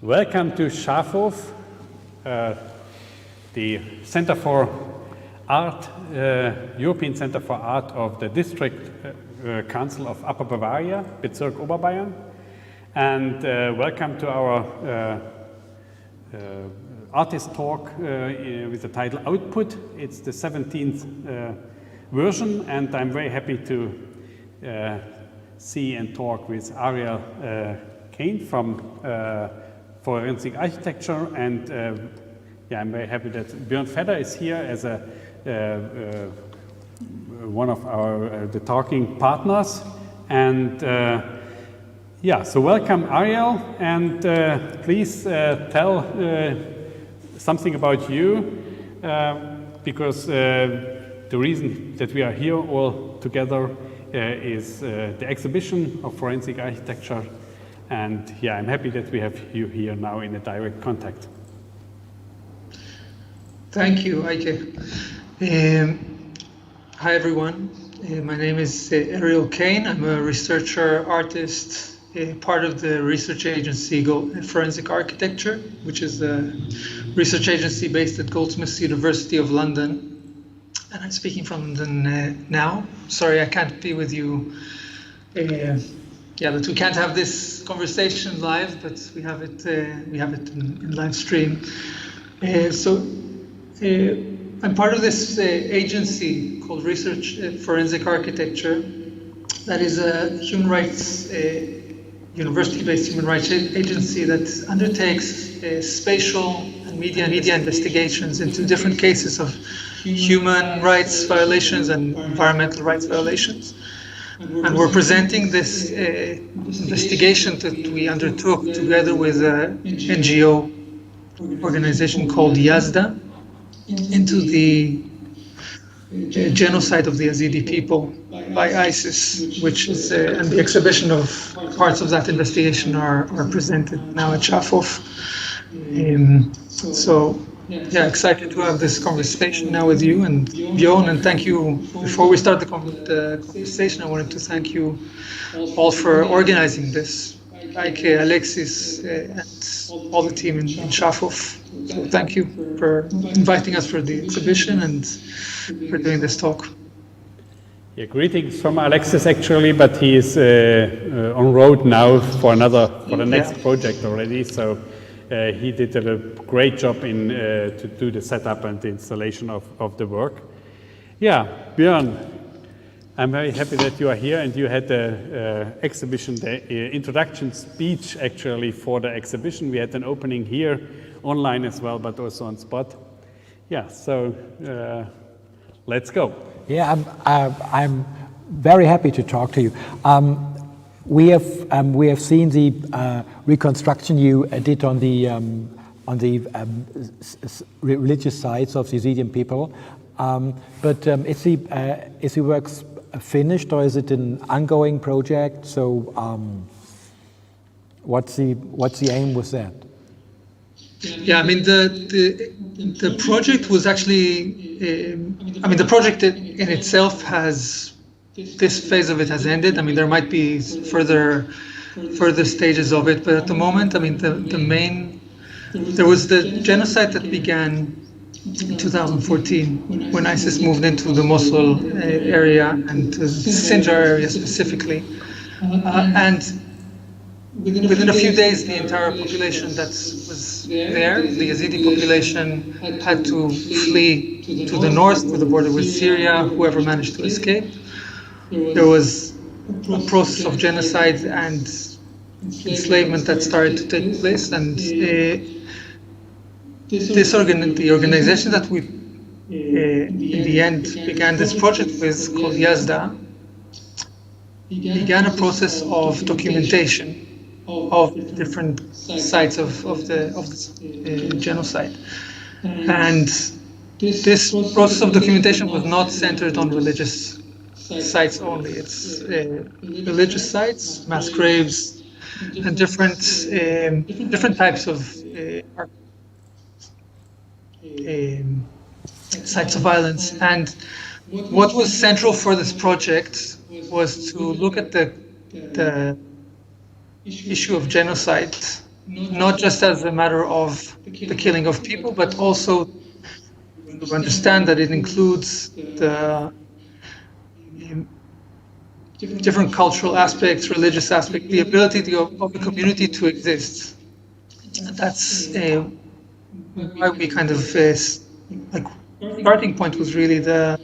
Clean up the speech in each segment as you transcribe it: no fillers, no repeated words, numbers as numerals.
Welcome to Schafhof, the Center for Art, European Center for Art of the District Council of Upper Bavaria, Bezirk Oberbayern. And welcome to our artist talk with the title Output. It's the 17th version, and I'm very happy to see and talk with Ariel Caine from forensic architecture, and I'm very happy that Björn Fedder is here as one of our the talking partners. And so welcome Ariel, and please tell something about you, because the reason that we are here all together is the exhibition of forensic architecture. And I'm happy that we have you here now in a direct contact. Thank you, Eike. Hi, everyone. My name is Ariel Caine. I'm a researcher, artist, part of the research agency Forensic Architecture, which is a research agency based at Goldsmiths University of London. And I'm speaking from London now. Sorry, I can't be with you. That we can't have this conversation live, but we have it in live stream. I'm part of this agency called Research Forensic Architecture. That is a human rights, university-based human rights agency that undertakes spatial and media investigations into different cases of human rights violations and environmental rights violations. And we're presenting this investigation that we undertook together with an NGO organization called Yazidi into the genocide of the Yazidi people by ISIS, which is, and the exhibition of parts of that investigation are presented now at Schafhof. Excited to have this conversation now with you and Björn, and thank you. Before we start the conversation, I wanted to thank you all for organizing this, like Alexis and all the team in Schafhof. So thank you for inviting us for the exhibition and for doing this talk. Yeah, greetings from Alexis actually, but he is on road now for the next project already. So. He did a great job to do the setup and the installation of the work. Yeah, Björn, I'm very happy that you are here, and you had the exhibition, the introduction speech actually for the exhibition. We had an opening here online as well, but also on spot. Yeah, so let's go. Yeah, I'm very happy to talk to you. We have seen the reconstruction you did on the religious sites of the Yazidi people, but is the work finished, or is it an ongoing project? So, what's the aim with that? Yeah, I mean the project was actually, the project in itself has. This phase of it has ended. I mean, there might be further stages of it, but at the moment, I mean, there was the genocide that began in 2014 when ISIS moved into the Mosul area and the Sinjar area specifically, and within a few days, the entire population that was there, the Yazidi population, had to flee to the north, to the border with Syria. Whoever managed to escape. There was a process of genocide and enslavement that started to take place, and the organization that we, in the end, began this project with, called Yazidi, began a process of documentation of different sites of the genocide, and this process of documentation was not centered on religious sites only. It's religious sites, mass graves, and different types of sites of violence. And what was central for this project was to look at the issue of genocide not just as a matter of the killing of people, but also to understand that it includes the different cultural aspects, religious aspects, the ability of the community to exist. And that's why we kind of like starting point was really the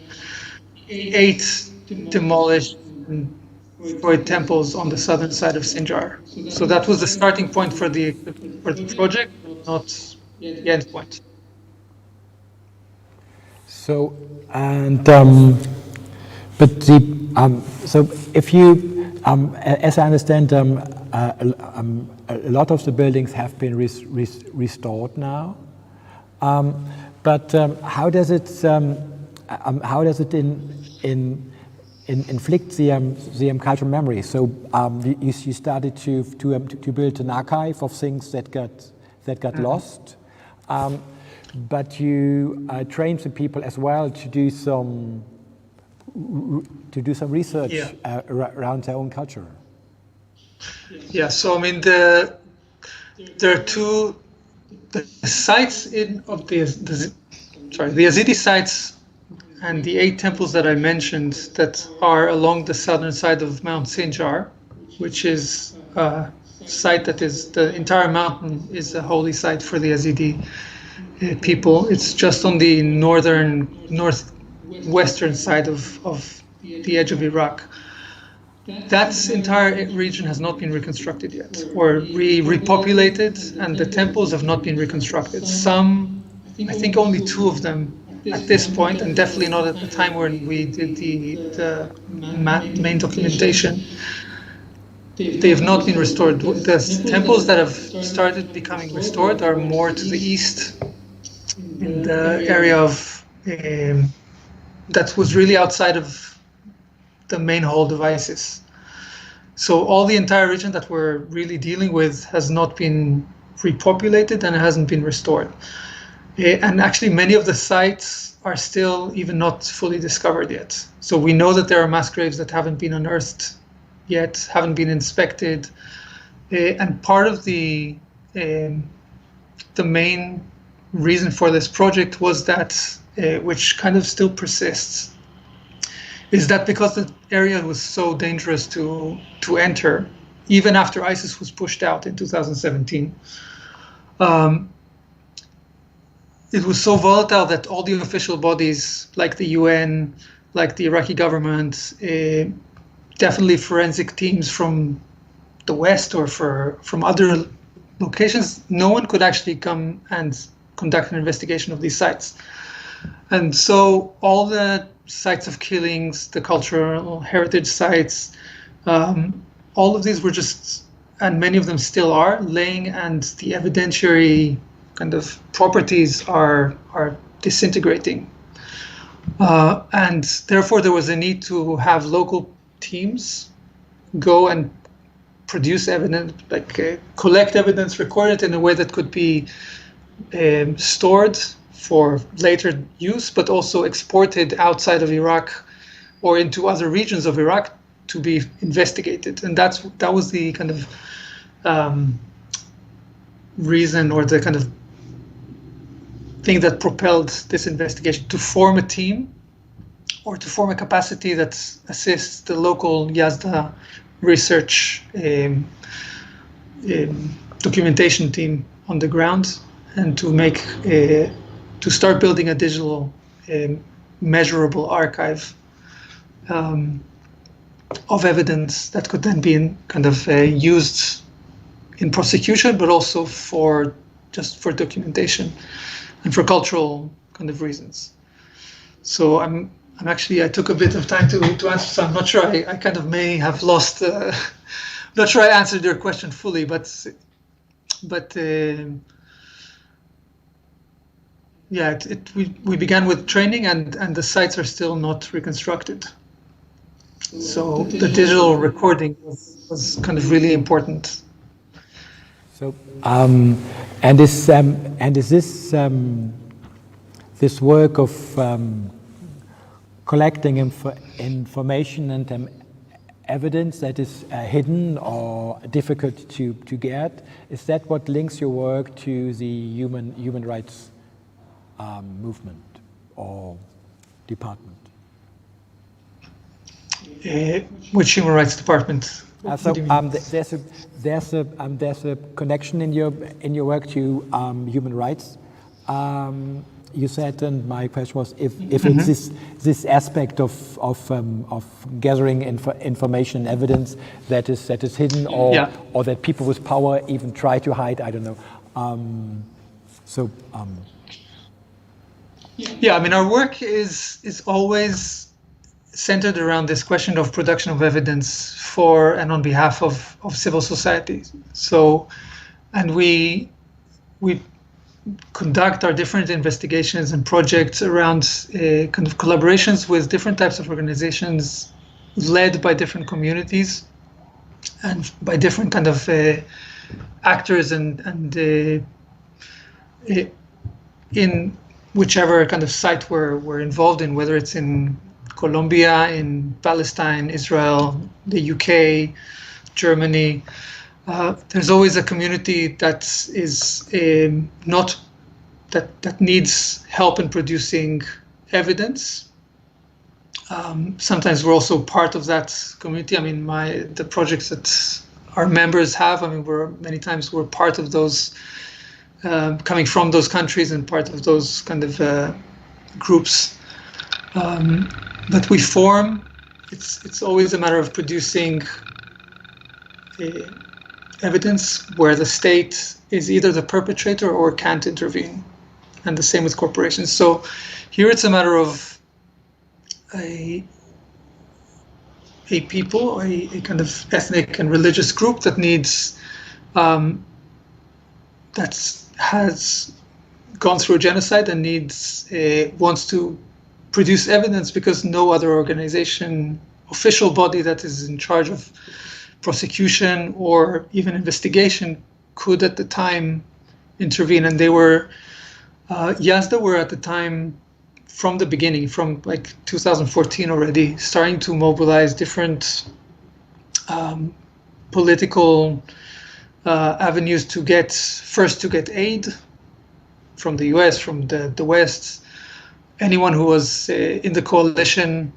8 demolished and destroyed temples on the southern side of Sinjar. So that was the starting point for the project, not the end point. So, and but so if you, as I understand, a lot of the buildings have been restored now. But how does it inflict the cultural memory? So you started to build an archive of things that got lost. But you trained the people as well to do some research around their own culture. Yeah, so I mean there are two sites of the Yazidi sites and the 8 temples that I mentioned that are along the southern side of Mount Sinjar, which is a site that is the entire mountain is a holy site for the Yazidi people. It's just on the northwestern side of the edge of Iraq. That entire region has not been reconstructed yet, or repopulated, and the temples have not been reconstructed. Some, I think only 2 of them at this point, and definitely not at the time when we did the main documentation, they have not been restored. The temples that have started becoming restored are more to the east, in the area of that was really outside of the main hold of ISIS. So all the entire region that we're really dealing with has not been repopulated and it hasn't been restored. And actually many of the sites are still even not fully discovered yet. So we know that there are mass graves that haven't been unearthed yet, haven't been inspected. And part of the main reason for this project was that, which kind of still persists, is that because the area was so dangerous to enter, even after ISIS was pushed out in 2017, it was so volatile that all the official bodies, like the UN, like the Iraqi government, definitely forensic teams from the West or from other locations, no one could actually come and conduct an investigation of these sites. And so all the sites of killings, the cultural heritage sites, all of these were just, and many of them still are, laying, and the evidentiary kind of properties are disintegrating. And therefore there was a need to have local teams go and produce evidence, like collect evidence, record it in a way that could be stored for later use, but also exported outside of Iraq or into other regions of Iraq to be investigated. And that was the kind of reason, or the kind of thing that propelled this investigation, to form a team or to form a capacity that assists the local Yazda research documentation team on the ground, and to start building a digital measurable archive of evidence that could then be used in prosecution, but also for documentation and for cultural kind of reasons. So I took a bit of time to answer, so I'm not sure, I kind of may have lost, not sure I answered your question fully, but yeah, we began with training, and the sites are still not reconstructed. So the digital recording was kind of really important. So and is this work of collecting information and evidence that is hidden or difficult to get. Is that what links your work to the human rights movement or department? Which human rights department? So there's a connection in your work to human rights. You said, and my question was, if it's this aspect of gathering information and evidence that is hidden, or that people with power even try to hide. I don't know. Yeah, I mean, our work is always centered around this question of production of evidence for and on behalf of civil society. So, and we conduct our different investigations and projects around kind of collaborations with different types of organizations led by different communities and by different kind of actors and in whichever kind of site we're involved in, whether it's in Colombia, in Palestine, Israel, the UK, Germany. There's always a community that is not that needs help in producing evidence. Sometimes we're also part of that community. I mean, the projects that our members have. I mean, many times we're part of those, coming from those countries and part of those kind of groups. But we form. It's always a matter of producing evidence where the state is either the perpetrator or can't intervene, and the same with corporations. So here it's a matter of a people, a kind of ethnic and religious group that needs that has gone through a genocide and wants to produce evidence because no other organization, official body that is in charge of prosecution or even investigation could at the time intervene. And they were, Yazda were at the time, from the beginning, from like 2014 already, starting to mobilize different political avenues to get aid from the US, from the West, anyone who was in the coalition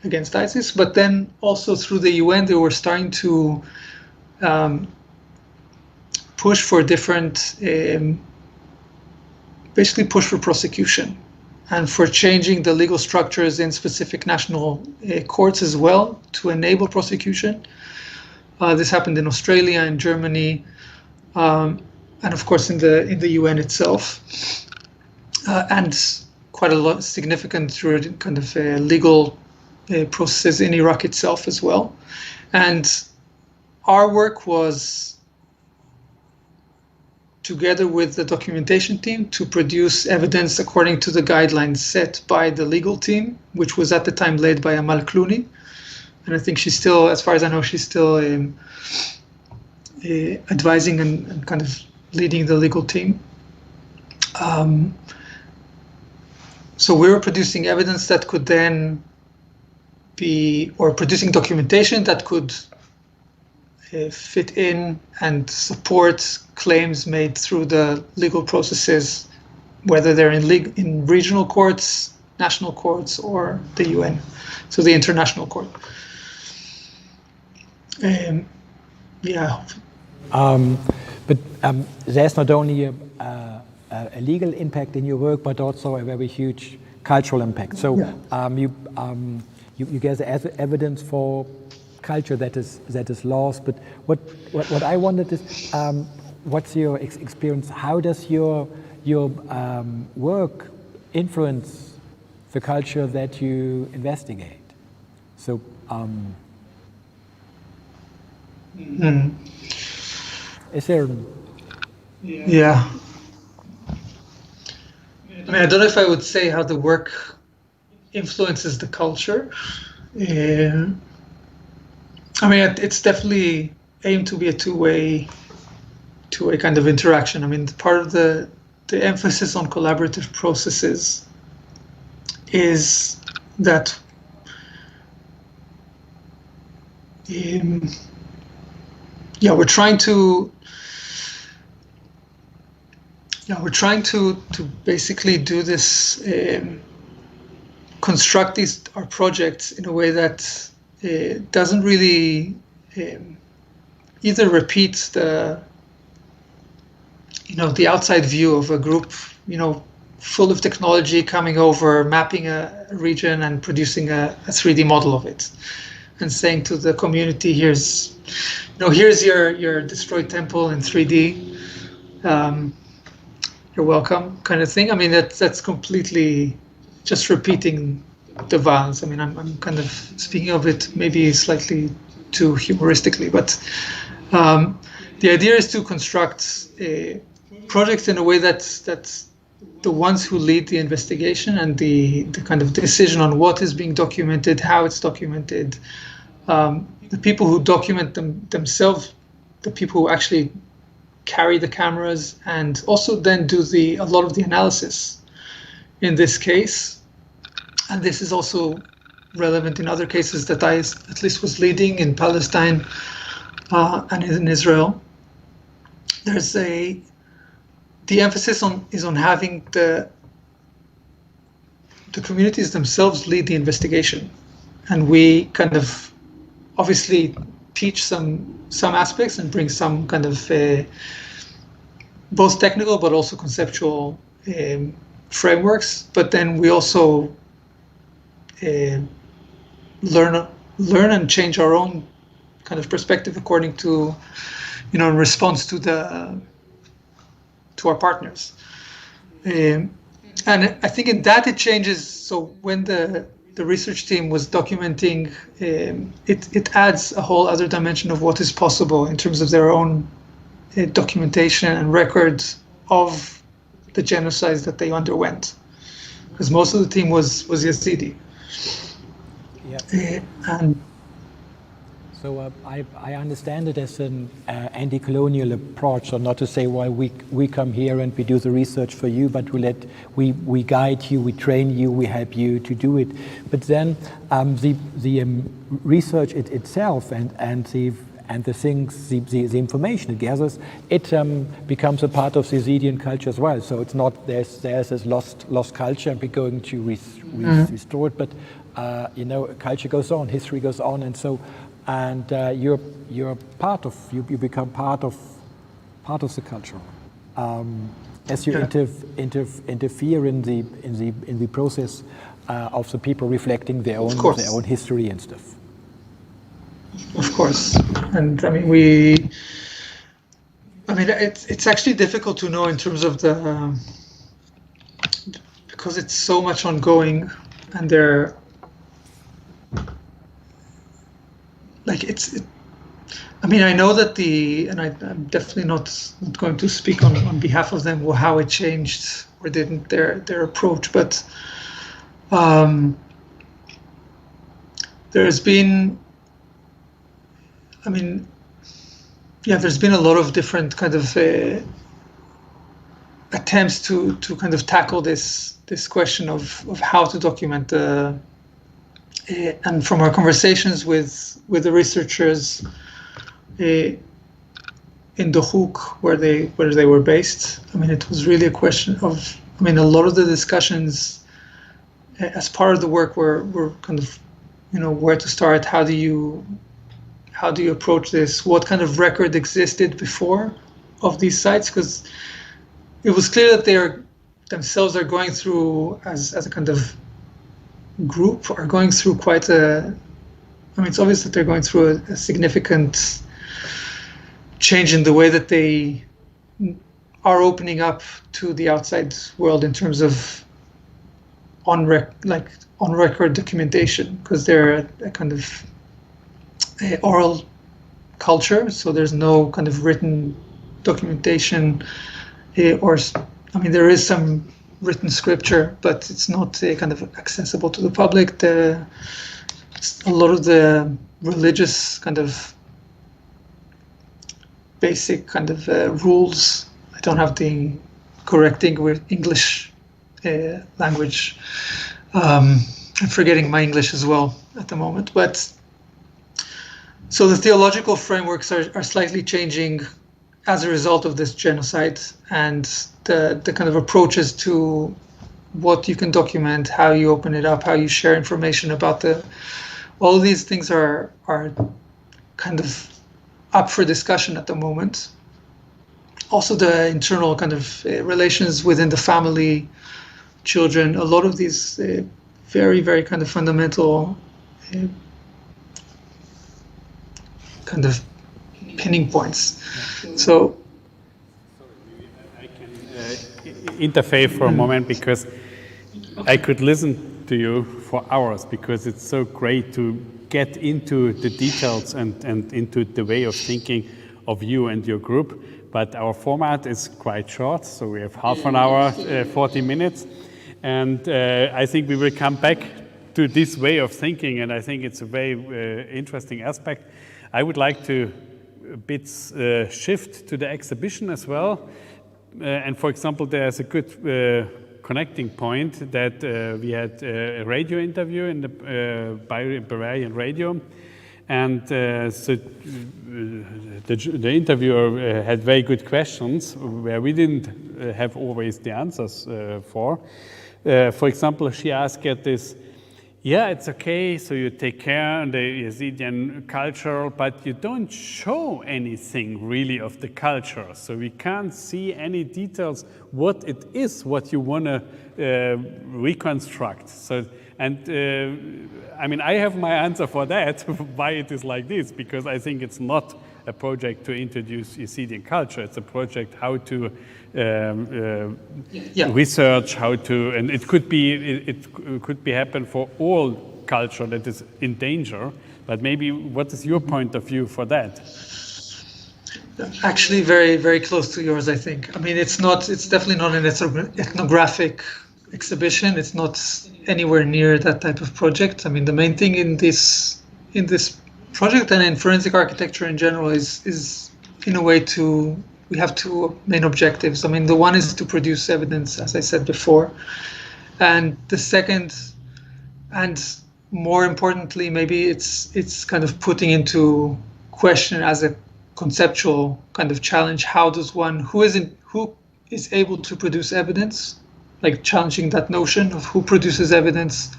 against ISIS, but then also through the UN, they were starting to push for different, basically push for prosecution and for changing the legal structures in specific national courts as well to enable prosecution. This happened in Australia and Germany, and of course in the UN itself, and quite a lot significant through kind of legal processes in Iraq itself as well. And our work was, together with the documentation team, to produce evidence according to the guidelines set by the legal team, which was at the time led by Amal Clooney. And I think she's still, as far as I know, she's still advising and kind of leading the legal team. So we were producing evidence that could then be, or producing documentation that could fit in and support claims made through the legal processes, whether they're in regional courts, national courts, or the UN, so the international court. But there's not only a legal impact in your work, but also a very huge cultural impact. So you gather evidence for culture that is lost. But what I wondered is, what's your experience? How does your work influence the culture that you investigate? So. Is there? Yeah. I mean, I don't know if I would say how the work influences the culture. I mean, it's definitely aimed to be a two-way kind of interaction. I mean, part of the emphasis on collaborative processes is that we're trying to basically do this, construct our projects in a way that doesn't really either repeat the outside view of a group, full of technology coming over, mapping a region and producing a 3D model of it, and saying to the community, here's your destroyed temple in 3D. You're welcome, kind of thing. I mean, that's completely just repeating the violence. I mean, I'm kind of speaking of it maybe slightly too humoristically, but the idea is to construct projects in a way that's the ones who lead the investigation and the kind of decision on what is being documented, how it's documented, the people who document themselves, the people who actually carry the cameras, and also then do a lot of the analysis in this case. And this is also relevant in other cases that I at least was leading in Palestine and in Israel. There's the emphasis is on having the communities themselves lead the investigation, and we kind of obviously teach some aspects and bring some kind of both technical but also conceptual frameworks. But then we also learn and change our own kind of perspective according to, in response to our partners. And I think in that it changes. So when the research team was documenting, it adds a whole other dimension of what is possible in terms of their own documentation and records of the genocides that they underwent, because most of the team was Yazidi. Yeah. And so I understand it as an anti-colonial approach, so not to say, well, we come here and we do the research for you, but we guide you, we train you, we help you to do it. But then the research itself and the things, the information it gathers, it becomes a part of the Yazidi culture as well. So it's not there's this lost culture and we're going to restore it, but culture goes on, history goes on, and so. And you become part of the culture as you interfere in the process of the people reflecting their own history and stuff. Of course, and I mean it's actually difficult to know in terms of because it's so much ongoing, and I know that and I'm definitely not going to speak on behalf of them how it changed or didn't their approach, but there's been, there's been a lot of different kind of attempts to kind of tackle this question of how to document and from our conversations with the researchers in the Hook where they were based, it was really a question of, a lot of the discussions as part of the work were kind of, where to start, how do you approach this, what kind of record existed before of these sites, because it was clear that they themselves are going through, as a kind of group, are going through quite it's obvious that they're going through a significant change in the way that they are opening up to the outside world in terms of on record documentation, because they're a kind of oral culture, so there's no kind of written documentation, there is some written scripture, but it's not kind of accessible to the public. A lot of the religious kind of basic kind of rules, I don't have the correct English language. I'm forgetting my English as well at the moment, but So the theological frameworks are slightly changing as a result of this genocide, and the kind of approaches to what you can document, how you open it up, how you share information about all these things are kind of up for discussion at the moment. Also the internal kind of relations within the family, children, a lot of these very, very kind of fundamental kind of pinning points. So I can interfere for a moment, because I could listen to you for hours, because it's so great to get into the details and into the way of thinking of you and your group. But our format is quite short, so we have half an hour, 40 minutes. And I think we will come back to this way of thinking, and I think it's a very interesting aspect. I would like to a bit shift to the exhibition as well. And for example, there's a good connecting point that we had a radio interview in the Bavarian radio. And so the interviewer had very good questions where we didn't have always the answers for. For example, she asked this, yeah, it's okay, so you take care of the Yazidi culture, but you don't show anything really of the culture. So we can't see any details what it is, what you want to reconstruct. So, and I mean, I have my answer for that, why it is like this, because I think it's not a project to introduce Yazidi culture. It's a project how to research, how to, and it could be happen for all culture that is in danger. But maybe what is your point of view for that? Actually, very, very close to yours, I think. I mean, it's definitely not an ethnographic exhibition. It's not anywhere near that type of project. I mean, the main thing in this project and in forensic architecture in general is in a way we have two main objectives. I mean, the one is to produce evidence, as I said before, and the second, and more importantly, maybe it's kind of putting into question as a conceptual kind of challenge, how does one who is able to produce evidence, like challenging that notion of who produces evidence,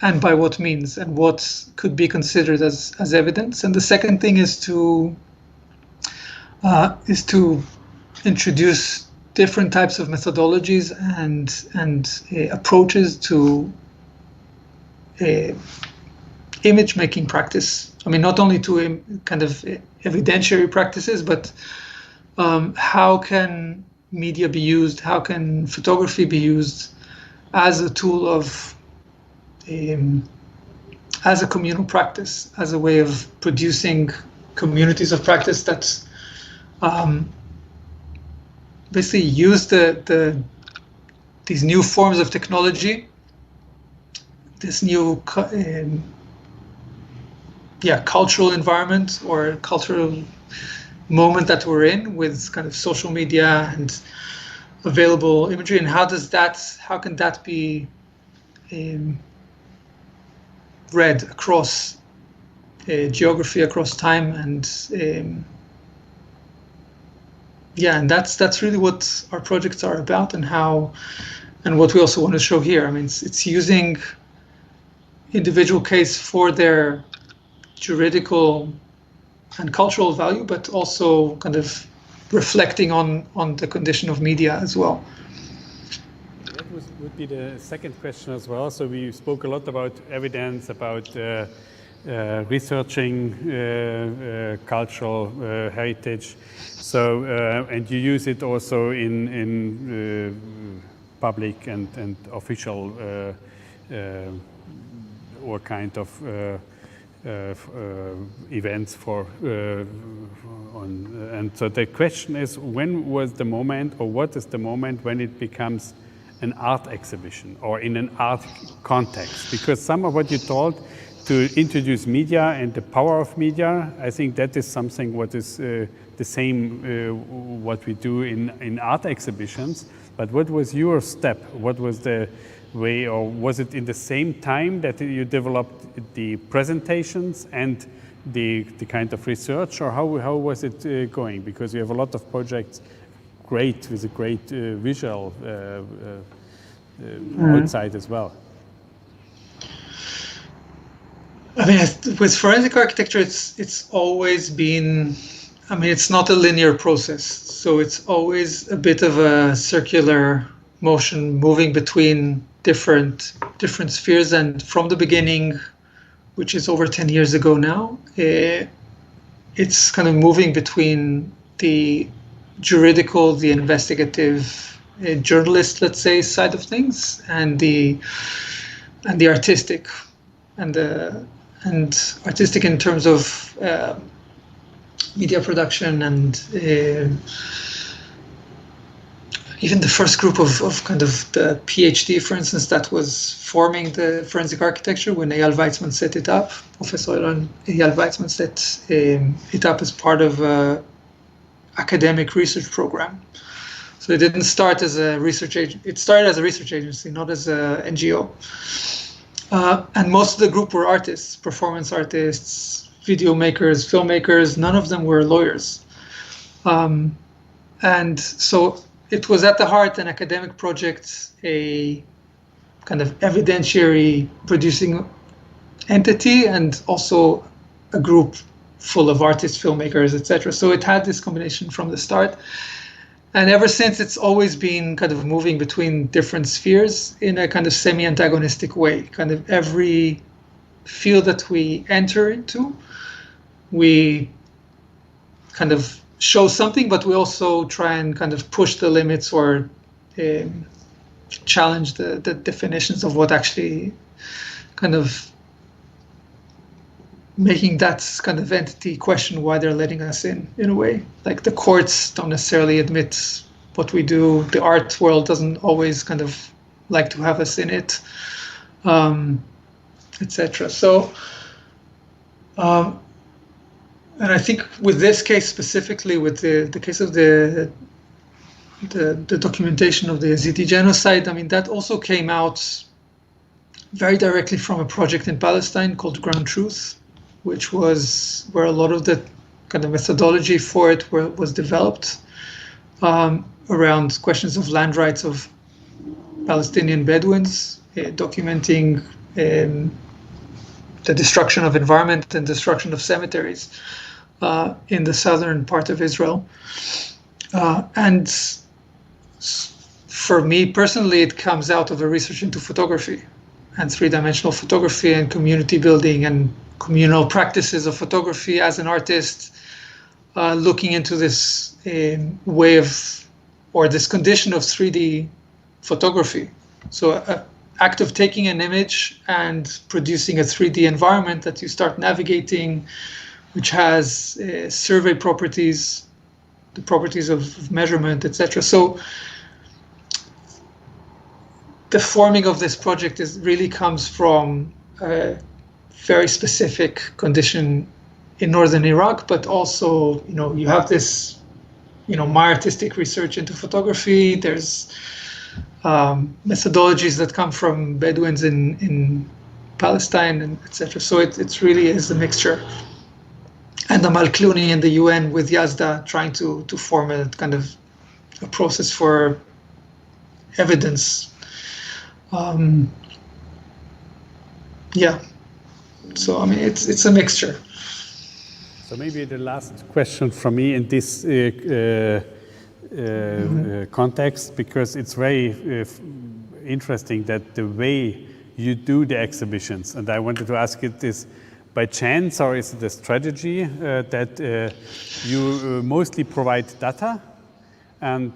and by what means, and what could be considered as evidence. And the second thing is to introduce different types of methodologies and approaches to image making practice. I mean, not only to kind of evidentiary practices, but how can media be used? How can photography be used as a tool of as a communal practice, as a way of producing communities of practice that basically use these new forms of technology, this new cultural environment or cultural moment that we're in with kind of social media and available imagery, and how can that be read across geography, across time, and and that's really what our projects are about, and what we also want to show here. I mean, it's using individual case for their juridical and cultural value, but also kind of reflecting on the condition of media as well. That would be the second question as well. So we spoke a lot about evidence, about researching cultural heritage. So and you use it also in public and official or kind of events for and so the question is, when was the moment, or what is the moment when it becomes an art exhibition or in an art context? Because some of what you told to introduce media and the power of media, I think that is something what is the same what we do in art exhibitions. But what was your step? What was the way, or was it in the same time that you developed the presentations and the kind of research, or how was it going? Because you have a lot of projects, with a great visual outside as well. I mean, with forensic architecture, it's always been, I mean, it's not a linear process. So it's always a bit of a circular motion, moving between different spheres. And from the beginning, which is over 10 years ago now, it's kind of moving between the juridical, the investigative, journalist, let's say, side of things, and the artistic, and artistic in terms of media production, and even the first group of kind of the PhD, for instance, that was forming the forensic architecture when Eyal Weizmann set it up. Professor Eyal Weizmann set it up as part of an academic research program. So it didn't start as a research agency. It started as a research agency, not as an NGO. And most of the group were artists, performance artists, video makers, filmmakers. None of them were lawyers. And so it was at the heart an academic project, a kind of evidentiary producing entity, and also a group full of artists, filmmakers, etc. So it had this combination from the start. And ever since, it's always been kind of moving between different spheres in a kind of semi-antagonistic way. Kind of every field that we enter into, we kind of show something, but we also try and kind of push the limits, or challenge the definitions of what actually kind of making that kind of entity question why they're letting us in a way. Like the courts don't necessarily admit what we do. The art world doesn't always kind of like to have us in it, etc. So, and I think with this case specifically, with the case of the documentation of the Yazidi genocide, I mean, that also came out very directly from a project in Palestine called Ground Truth, which was where a lot of the kind of methodology for it was developed around questions of land rights of Palestinian Bedouins, documenting the destruction of environment and destruction of cemeteries in the southern part of Israel. And for me personally, it comes out of a research into photography and three-dimensional photography and community building and communal practices of photography as an artist, looking into this way of, or this condition of 3D photography. So an act of taking an image and producing a 3D environment that you start navigating, which has survey properties, the properties of measurement, etc. So the forming of this project really comes from a very specific condition in northern Iraq, but also, you have this, my artistic research into photography. There's methodologies that come from Bedouins in Palestine, and etc. So it really is a mixture. And Amal Clooney in the UN with Yazda trying to form a kind of a process for evidence. Yeah. So I mean, it's a mixture. So maybe the last question from me in this context, because it's very interesting that the way you do the exhibitions, and I wanted to ask it, is by chance or is it a strategy that you mostly provide data, and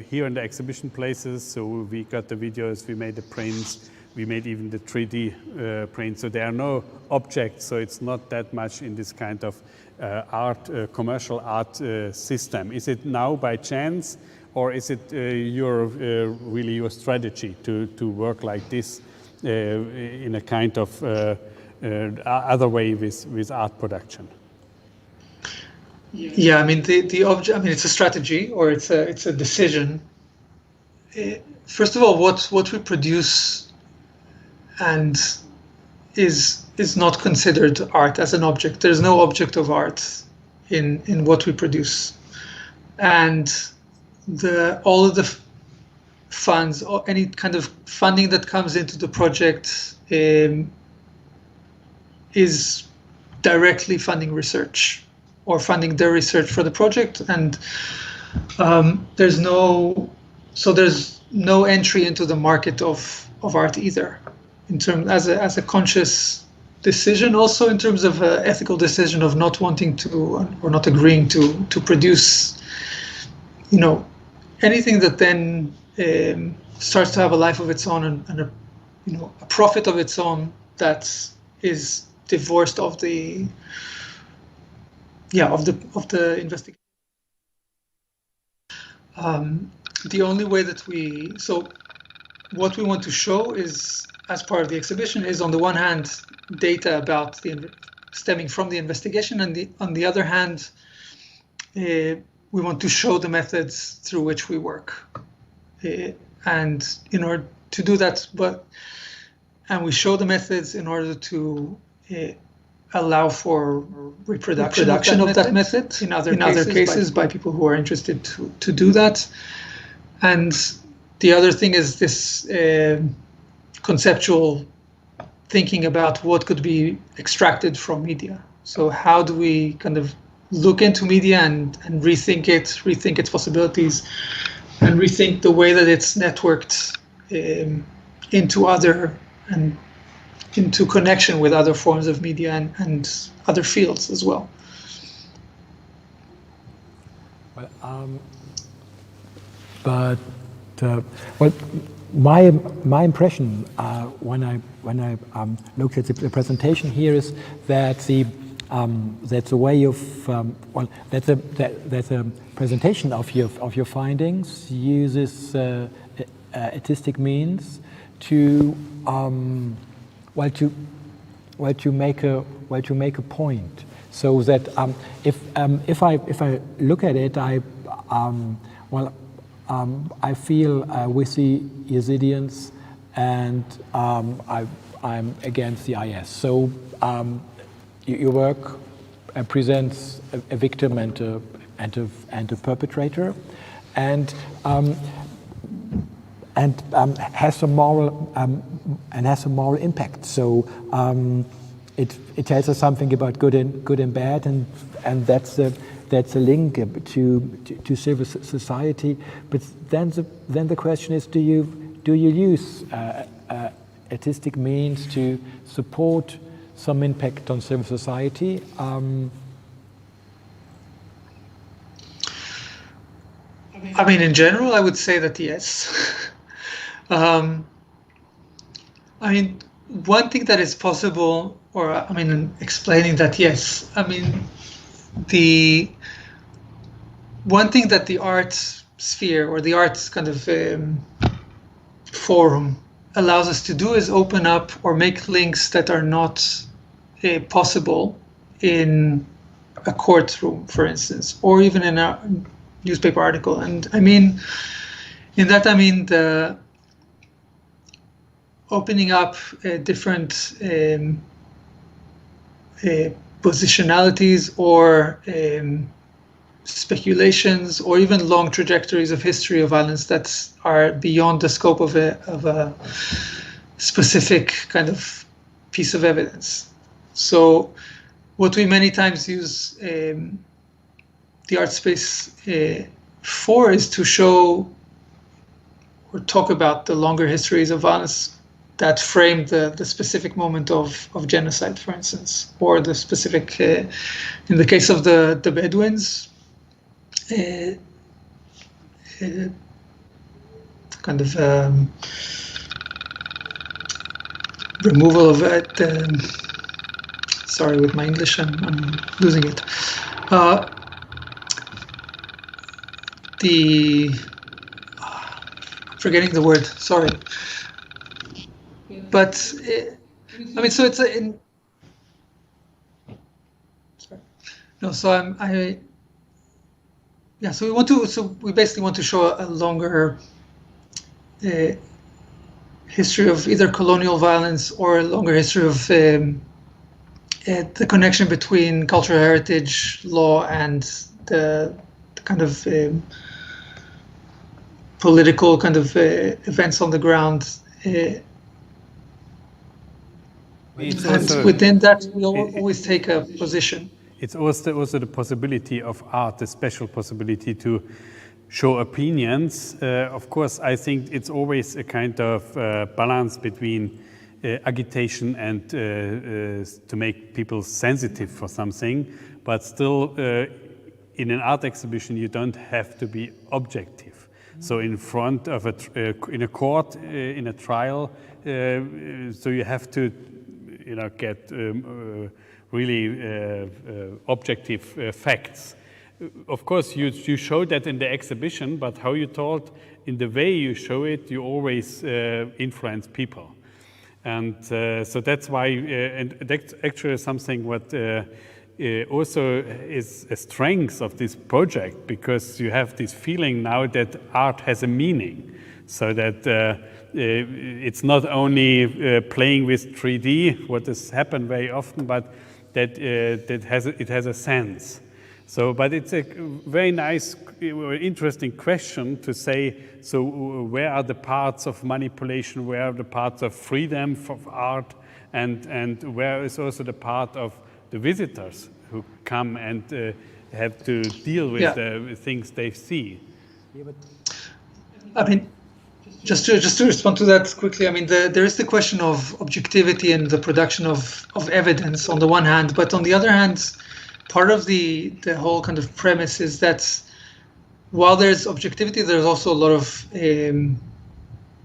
here in the exhibition places, so we got the videos, we made the prints, we made even the 3D prints, so there are no objects, so it's not that much in this kind of art, commercial art system. Is it now by chance, or is it really your strategy to work like this in a kind of other way with art production? Yeah, I mean the object. I mean, it's a strategy, or it's a decision. first of all, what we produce and is not considered art as an object. There's no object of art in what we produce, and all of the funds or any kind of funding that comes into the project is directly funding research or funding the research for the project, and there's no entry into the market of art either, in terms as a conscious decision, also in terms of an ethical decision of not wanting to or not agreeing to produce, anything that then starts to have a life of its own and a profit of its own that is divorced of the investigation. The only way that what we want to show is, as part of the exhibition, is on the one hand data about stemming from the investigation, and on the other hand, we want to show the methods through which we work. And in order to do that, and we show the methods in order to allow for reproduction of that method in other cases by people who are interested to do that. And the other thing is this conceptual thinking about what could be extracted from media. So how do we kind of look into media and rethink its possibilities, and rethink the way that it's networked into other and into connection with other forms of media and other fields as well. Well, my impression when I looked at the presentation here is that that's a way of that's a presentation of your findings uses artistic means to make a point, so that if I look at it, I feel with the Yazidians, and I'm against the IS. So your work presents a victim and a perpetrator, and has a moral impact. So it tells us something about good and bad, and that's a link to civil society. But then the question is, do you use artistic means to support some impact on civil society? I mean, in general, I would say that yes. I mean, one thing that is possible, explaining that, yes. I mean, the one thing that the art sphere or the arts kind of forum allows us to do is open up or make links that are not possible in a courtroom, for instance, or even in a newspaper article. And I mean, in that, I mean the opening up different positionalities or speculations, or even long trajectories of history of violence that are beyond the scope of a specific kind of piece of evidence. So what we many times use the art space for is to show or talk about the longer histories of violence that framed the specific moment of genocide, for instance, or the specific, in the case of the Bedouins, kind of removal of it. Sorry, with my English, I'm losing it. I'm forgetting the word. Sorry. But I mean, so it's sorry. No, so yeah. So we basically want to show a longer history of either colonial violence or a longer history of the connection between cultural heritage law and the kind of political kind of events on the ground. And within that, we always take a position. It's also the possibility of art, the special possibility to show opinions. Of course, I think it's always a kind of balance between agitation and to make people sensitive for something, but still in an art exhibition you don't have to be objective. So in front of in a court, in a trial, so you have to, get really objective facts. Of course, you show that in the exhibition, but how you told, in the way you show it, you always influence people. And so that's why, and that's actually something what also is a strength of this project, because you have this feeling now that art has a meaning, so that it's not only playing with 3D, what has happened very often, but that it has a sense. So, but it's a very nice, interesting question to say, so where are the parts of manipulation, where are the parts of freedom of art, and where is also the part of the visitors who come and have to deal with the things they see? I mean, just to respond to that quickly, I mean, there is the question of objectivity and the production of evidence on the one hand, but on the other hand, part of the whole kind of premise is that while there's objectivity, there's also a lot of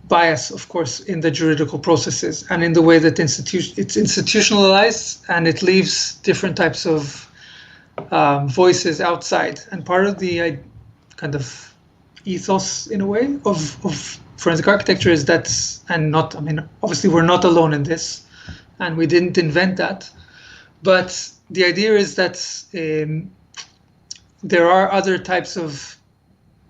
bias, of course, in the juridical processes and in the way that it's institutionalized, and it leaves different types of voices outside. And part of the kind of ethos, in a way, of forensic architecture is that, and not, I mean, obviously we're not alone in this, and we didn't invent that, but the idea is that there are other types of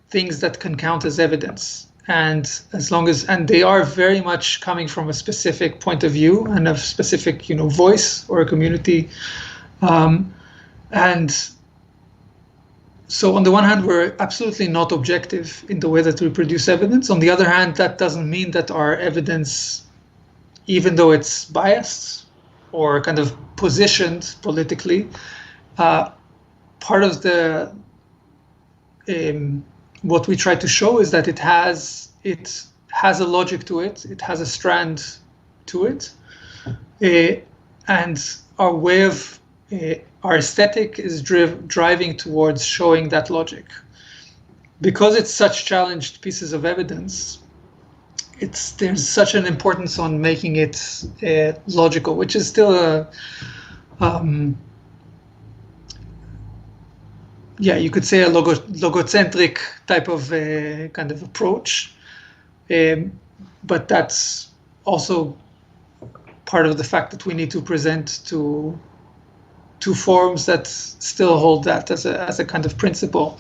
things that can count as evidence, and as long as, and they are very much coming from a specific point of view and a specific, voice or a community, and so on the one hand, we're absolutely not objective in the way that we produce evidence. On the other hand, that doesn't mean that our evidence, even though it's biased or kind of positioned politically, part of the what we try to show is that it has a logic to it, it has a strand to it, and our way of our aesthetic is driving towards showing that logic. Because it's such challenged pieces of evidence, there's such an importance on making it logical, which is still a you could say a logocentric type of kind of approach, but that's also part of the fact that we need to present to forms that still hold that as a kind of principle.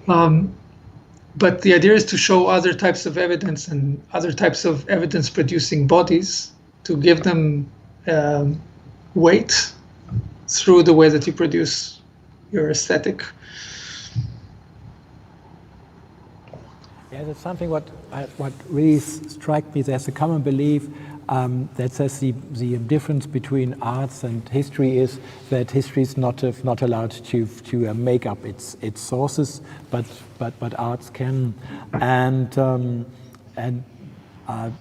But the idea is to show other types of evidence and other types of evidence-producing bodies, to give them weight through the way that you produce your aesthetic. Yeah, that's something what really strikes me. There's a common belief that says the difference between arts and history is that history is not allowed to make up its sources, but arts can, and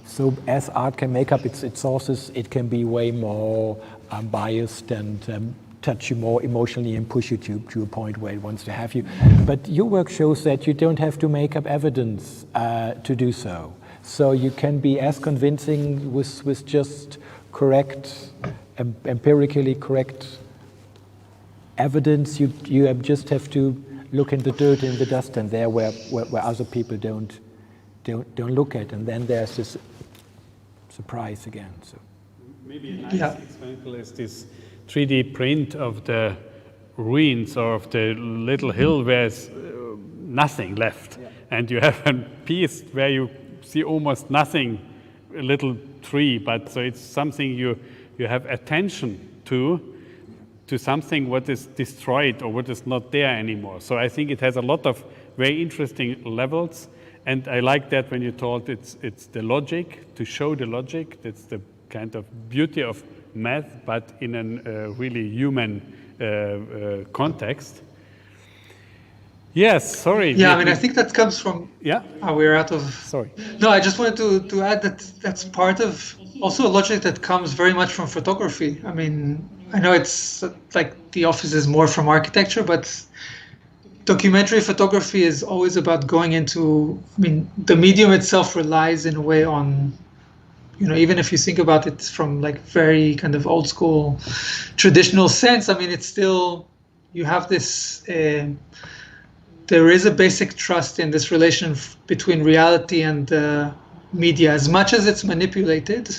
so as art can make up its sources, it can be way more biased and touch you more emotionally and push you to a point where it wants to have you. But your work shows that you don't have to make up evidence to do so. So you can be as convincing with just correct, empirically correct evidence. You just have to look in the dirt, in the dust, and there where other people don't look at, and then there's this surprise again. So maybe a nice example is this 3D print of the ruins or of the little hill where there's nothing left, and you have a piece where you see almost nothing, a little tree, but so it's something you have attention to something what is destroyed or what is not there anymore. So I think it has a lot of very interesting levels, and I like that when you told it's the logic, to show the logic. That's the kind of beauty of math, but in a really human context. Yes, sorry. Yeah, I mean, I think that comes from. Yeah. We're out of. Sorry. No, I just wanted to add that that's part of also a logic that comes very much from photography. I mean, I know it's like the office is more from architecture, but documentary photography is always about going into. I mean, the medium itself relies in a way on. Even if you think about it from like very kind of old school, traditional sense, I mean, it's still you have this. There is a basic trust in this relation between reality and media. As much as it's manipulated,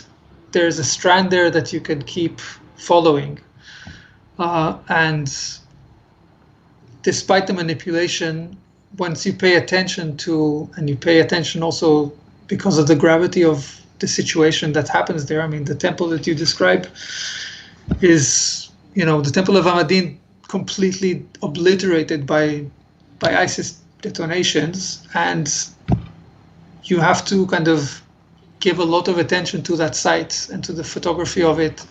there's a strand there that you can keep following. And despite the manipulation, once you pay attention to, and you pay attention also because of the gravity of the situation that happens there. I mean, the temple that you describe is, the temple of Ahmadin completely obliterated by ISIS detonations, and you have to kind of give a lot of attention to that site and to the photography of it,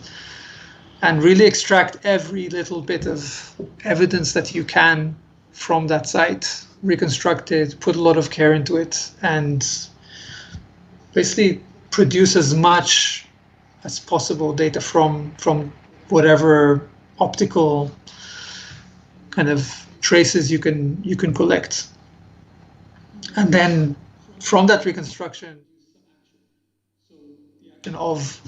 and really extract every little bit of evidence that you can from that site, reconstruct it, put a lot of care into it, and basically produce as much as possible data from whatever optical kind of traces you can collect. And then from that reconstruction of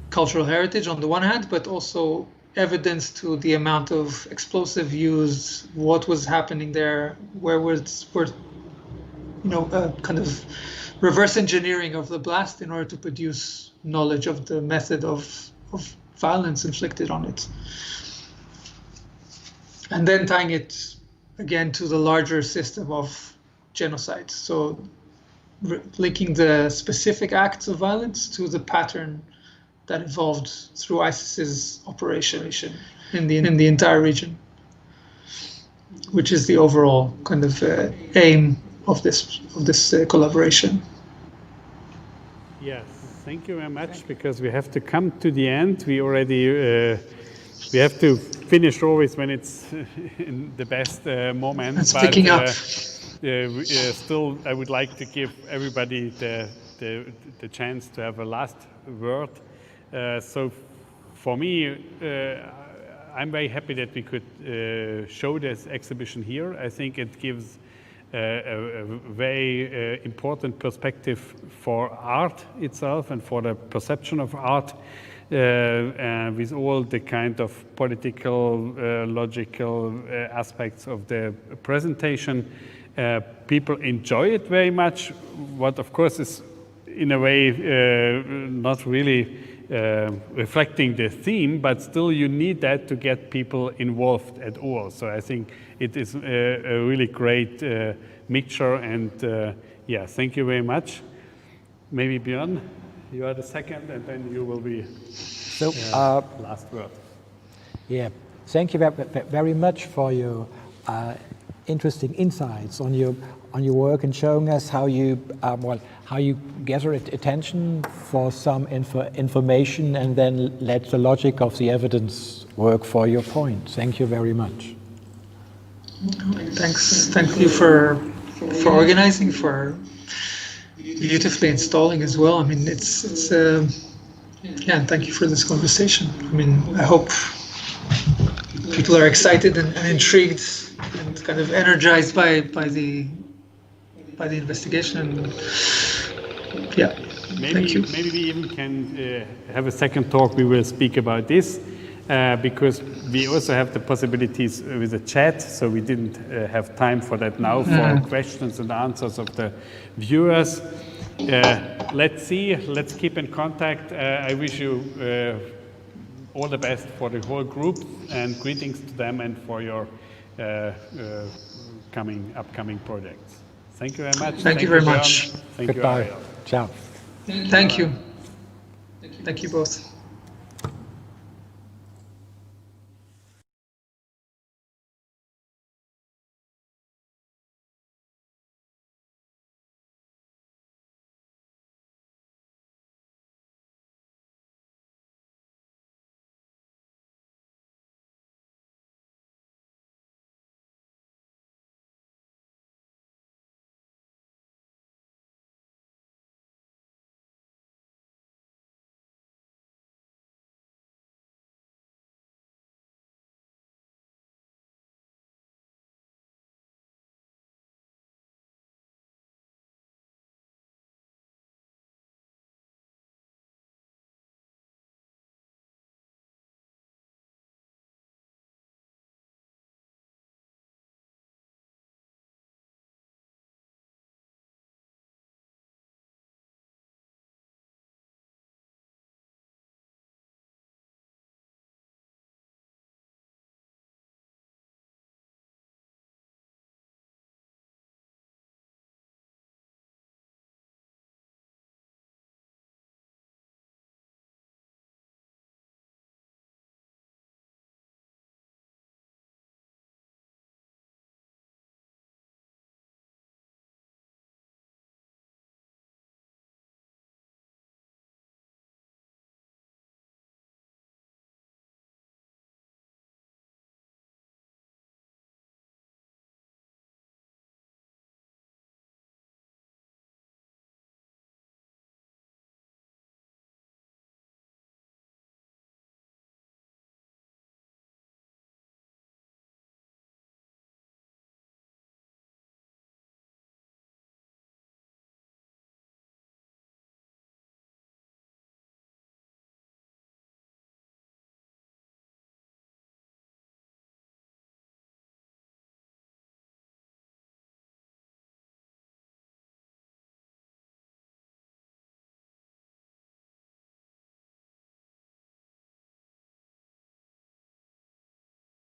cultural heritage on the one hand, but also evidence to the amount of explosive used, what was happening there, kind of reverse engineering of the blast in order to produce knowledge of the method of violence inflicted on it. And then tying it again to the larger system of genocide. So linking the specific acts of violence to the pattern that evolved through ISIS's operation in the entire region, which is the overall kind of aim of this collaboration. Yes, thank you very much, because we have to come to the end. We already we have to finish always when it's in the best moment. It's picking up. Still, I would like to give everybody the chance to have a last word. So for me, I'm very happy that we could show this exhibition here. I think it gives a very important perspective for art itself and for the perception of art, with all the kind of political, logical aspects of the presentation. People enjoy it very much, what of course is in a way not really reflecting the theme, but still you need that to get people involved at all. So I think it is a really great mixture, and yeah, thank you very much. Maybe Björn, you are the second, and then you will be last word. Yeah, thank you very much for your interesting insights on your work and showing us how you gather attention for some information and then let the logic of the evidence work for your point. Thank you very much. Thanks. Thank you for organizing, for beautifully installing as well. I mean, it's and thank you for this conversation. I mean, I hope people are excited and intrigued and kind of energized by the investigation. And yeah, thank you. Maybe we even can have a second talk. We will speak about this because we also have the possibilities with the chat. So we didn't have time for that now for questions and answers of the viewers. Let's see. Let's keep in contact. I wish you all the best for the whole group, and greetings to them and for your upcoming projects. Thank you very much. Thank you very Björn. much. Thank you, Goodbye. Ariel. Ciao. Thank you. Thank you both.